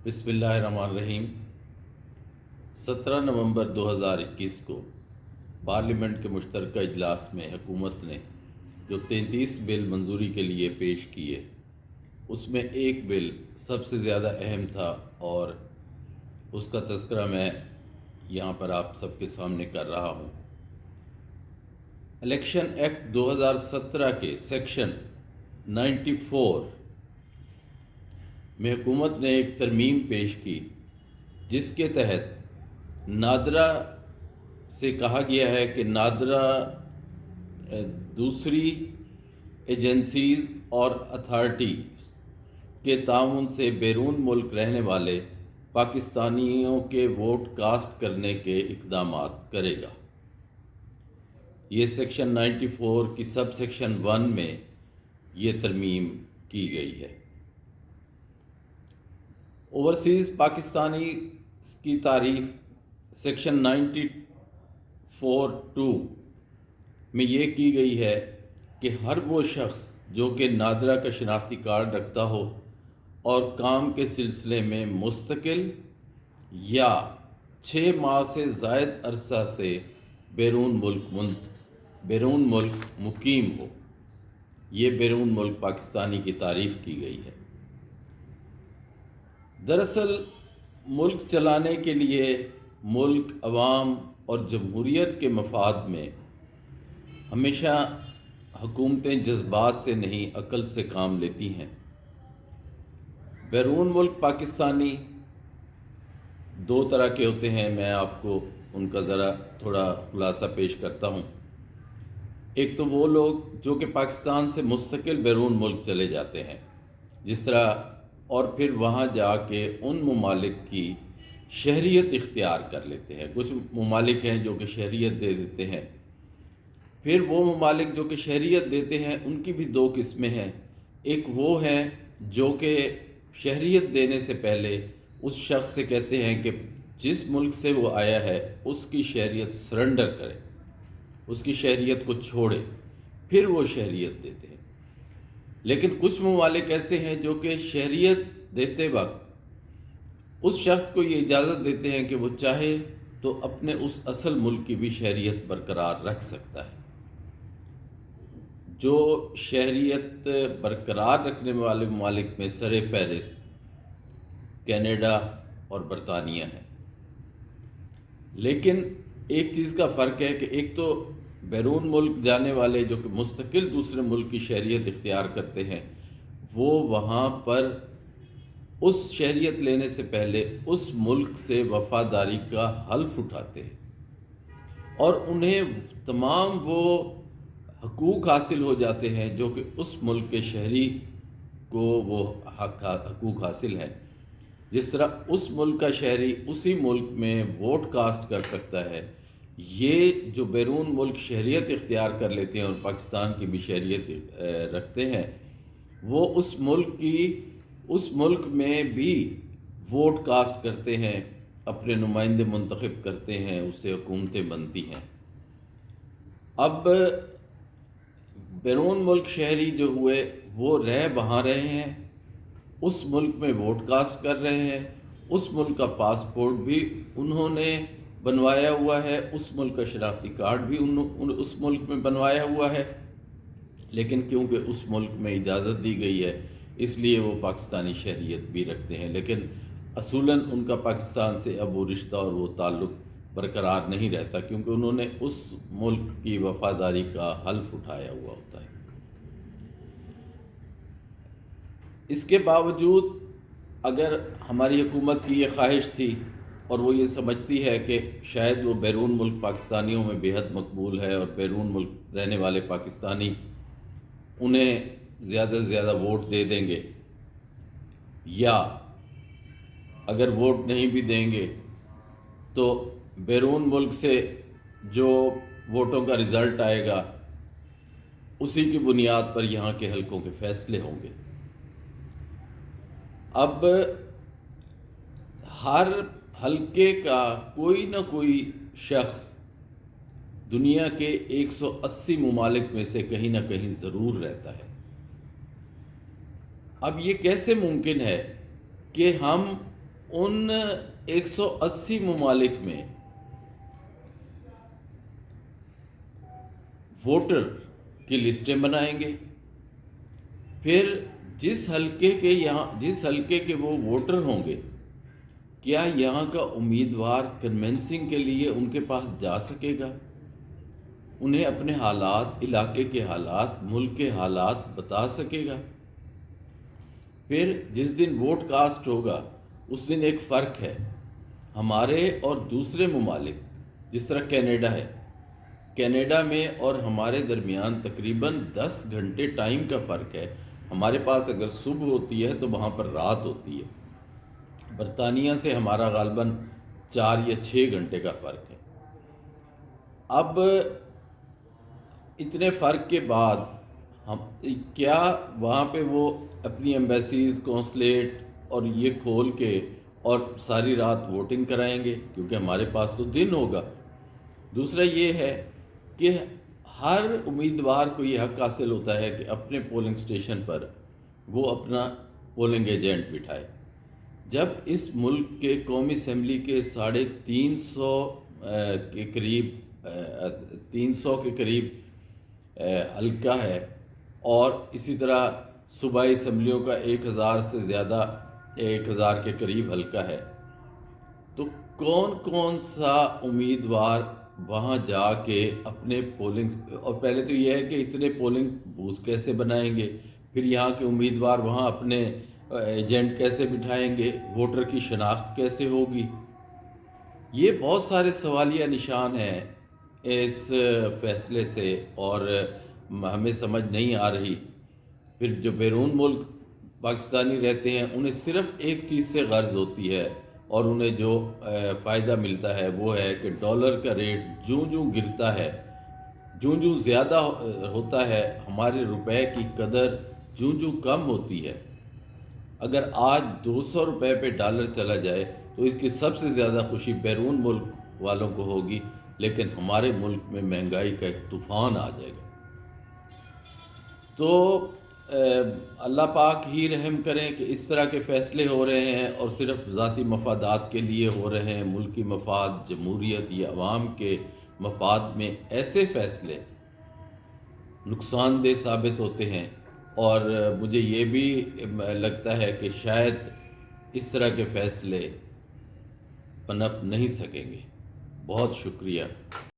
بسم اللہ الرحمن الرحیم۔ 17 نومبر 2021 کو پارلیمنٹ کے مشترکہ اجلاس میں حکومت نے جو 33 بل منظوری کے لیے پیش کیے، اس میں ایک بل سب سے زیادہ اہم تھا اور اس کا تذکرہ میں یہاں پر آپ سب کے سامنے کر رہا ہوں۔ الیکشن ایکٹ 2017 کے سیکشن 94 میں حکومت نے ایک ترمیم پیش کی، جس کے تحت نادرا سے کہا گیا ہے کہ نادرا دوسری ایجنسیز اور اتھارٹیز کے تعاون سے بیرون ملک رہنے والے پاکستانیوں کے ووٹ کاسٹ کرنے کے اقدامات کرے گا۔ یہ سیکشن 94 کی سب سیکشن 1 میں یہ ترمیم کی گئی ہے۔ اوورسیز پاکستانی کی تعریف سیکشن 94(2) میں یہ کی گئی ہے کہ ہر وہ شخص جو کہ نادرا کا شناختی کارڈ رکھتا ہو اور کام کے سلسلے میں مستقل یا 6 ماہ سے زائد عرصہ سے بیرون ملک مقیم ہو، یہ بیرون ملک پاکستانی کی تعریف کی گئی ہے۔ دراصل ملک چلانے کے لیے ملک، عوام اور جمہوریت کے مفاد میں ہمیشہ حکومتیں جذبات سے نہیں عقل سے کام لیتی ہیں۔ بیرون ملک پاکستانی 2 طرح کے ہوتے ہیں، میں آپ کو ان کا ذرا تھوڑا خلاصہ پیش کرتا ہوں۔ ایک تو وہ لوگ جو کہ پاکستان سے مستقل بیرون ملک چلے جاتے ہیں، جس طرح اور پھر وہاں جا کے ان ممالک کی شہریت اختیار کر لیتے ہیں۔ کچھ ممالک ہیں جو کہ شہریت دے دیتے ہیں۔ پھر وہ ممالک جو کہ شہریت دیتے ہیں ان کی بھی 2 قسمیں ہیں۔ ایک وہ ہیں جو کہ شہریت دینے سے پہلے اس شخص سے کہتے ہیں کہ جس ملک سے وہ آیا ہے اس کی شہریت سرنڈر کرے، اس کی شہریت کو چھوڑے، پھر وہ شہریت دیتے ہیں۔ لیکن کچھ ممالک ایسے ہیں جو کہ شہریت دیتے وقت اس شخص کو یہ اجازت دیتے ہیں کہ وہ چاہے تو اپنے اس اصل ملک کی بھی شہریت برقرار رکھ سکتا ہے۔ جو شہریت برقرار رکھنے والے ممالک میں سر فہرست کینیڈا اور برطانیہ ہے۔ لیکن ایک چیز کا فرق ہے کہ ایک تو بیرون ملک جانے والے جو کہ مستقل دوسرے ملک کی شہریت اختیار کرتے ہیں، وہ وہاں پر اس شہریت لینے سے پہلے اس ملک سے وفاداری کا حلف اٹھاتے ہیں اور انہیں تمام وہ حقوق حاصل ہو جاتے ہیں جو کہ اس ملک کے شہری کو وہ حقوق حاصل ہیں۔ جس طرح اس ملک کا شہری اسی ملک میں ووٹ کاسٹ کر سکتا ہے، یہ جو بیرون ملک شہریت اختیار کر لیتے ہیں اور پاکستان کی بھی شہریت رکھتے ہیں، وہ اس ملک میں بھی ووٹ کاسٹ کرتے ہیں، اپنے نمائندے منتخب کرتے ہیں، اس سے حکومتیں بنتی ہیں۔ اب بیرون ملک شہری جو ہوئے وہ رہ وہاں رہے ہیں، اس ملک میں ووٹ کاسٹ کر رہے ہیں، اس ملک کا پاسپورٹ بھی انہوں نے بنوایا ہوا ہے، اس ملک کا شناختی کارڈ بھی اس ملک میں بنوایا ہوا ہے، لیکن کیونکہ اس ملک میں اجازت دی گئی ہے اس لیے وہ پاکستانی شہریت بھی رکھتے ہیں، لیکن اصولاً ان کا پاکستان سے اب وہ رشتہ اور وہ تعلق برقرار نہیں رہتا، کیونکہ انہوں نے اس ملک کی وفاداری کا حلف اٹھایا ہوا ہوتا ہے۔ اس کے باوجود اگر ہماری حکومت کی یہ خواہش تھی اور وہ یہ سمجھتی ہے کہ شاید وہ بیرون ملک پاکستانیوں میں بے حد مقبول ہے اور بیرون ملک رہنے والے پاکستانی انہیں زیادہ سے زیادہ ووٹ دے دیں گے، یا اگر ووٹ نہیں بھی دیں گے تو بیرون ملک سے جو ووٹوں کا رزلٹ آئے گا اسی کی بنیاد پر یہاں کے حلقوں کے فیصلے ہوں گے۔ اب ہر حلقے کا کوئی نہ کوئی شخص دنیا کے 180 ممالک میں سے کہیں نہ کہیں ضرور رہتا ہے۔ اب یہ کیسے ممکن ہے کہ ہم ان 180 ممالک میں ووٹر کی لسٹیں بنائیں گے، پھر جس حلقے کے وہ ووٹر ہوں گے، کیا یہاں کا امیدوار کنونسنگ کے لیے ان کے پاس جا سکے گا، انہیں اپنے حالات، علاقے کے حالات، ملک کے حالات بتا سکے گا؟ پھر جس دن ووٹ کاسٹ ہوگا اس دن ایک فرق ہے ہمارے اور دوسرے ممالک، جس طرح کینیڈا ہے، کینیڈا میں اور ہمارے درمیان تقریباً 10 گھنٹے ٹائم کا فرق ہے۔ ہمارے پاس اگر صبح ہوتی ہے تو وہاں پر رات ہوتی ہے۔ برطانیہ سے ہمارا غالباً 4 یا 6 گھنٹے کا فرق ہے۔ اب اتنے فرق کے بعد ہم کیا وہاں پہ وہ اپنی ایمبیسیز، قونصلیٹ اور یہ کھول کے اور ساری رات ووٹنگ کرائیں گے؟ کیونکہ ہمارے پاس تو دن ہوگا۔ دوسرا یہ ہے کہ ہر امیدوار کو یہ حق حاصل ہوتا ہے کہ اپنے پولنگ سٹیشن پر وہ اپنا پولنگ ایجنٹ بٹھائے۔ جب اس ملک کے قومی اسمبلی کے 350 کے قریب 300 کے قریب حلقہ ہے، اور اسی طرح صوبائی اسمبلیوں کا 1000 سے زیادہ، 1000 کے قریب حلقہ ہے، تو کون کون سا امیدوار وہاں جا کے اپنے پولنگ، اور پہلے تو یہ ہے کہ اتنے پولنگ بوتھ کیسے بنائیں گے، پھر یہاں کے امیدوار وہاں اپنے ایجنٹ کیسے بٹھائیں گے، ووٹر کی شناخت کیسے ہوگی؟ یہ بہت سارے سوالیہ نشان ہیں اس فیصلے سے، اور ہمیں سمجھ نہیں آ رہی۔ پھر جو بیرون ملک پاکستانی رہتے ہیں انہیں صرف ایک چیز سے غرض ہوتی ہے، اور انہیں جو فائدہ ملتا ہے وہ ہے کہ ڈالر کا ریٹ جوں جوں گرتا ہے، جوں جوں زیادہ ہوتا ہے، ہمارے روپے کی قدر جوں جوں کم ہوتی ہے۔ اگر آج 200 روپے پہ ڈالر چلا جائے تو اس کی سب سے زیادہ خوشی بیرون ملک والوں کو ہوگی، لیکن ہمارے ملک میں مہنگائی کا ایک طوفان آ جائے گا۔ تو اللہ پاک ہی رحم کریں کہ اس طرح کے فیصلے ہو رہے ہیں اور صرف ذاتی مفادات کے لیے ہو رہے ہیں۔ ملکی مفاد، جمہوریت یا عوام کے مفاد میں ایسے فیصلے نقصان دہ ثابت ہوتے ہیں، اور مجھے یہ بھی لگتا ہے کہ شاید اس طرح کے فیصلے پنپ نہیں سکیں گے۔ بہت شکریہ۔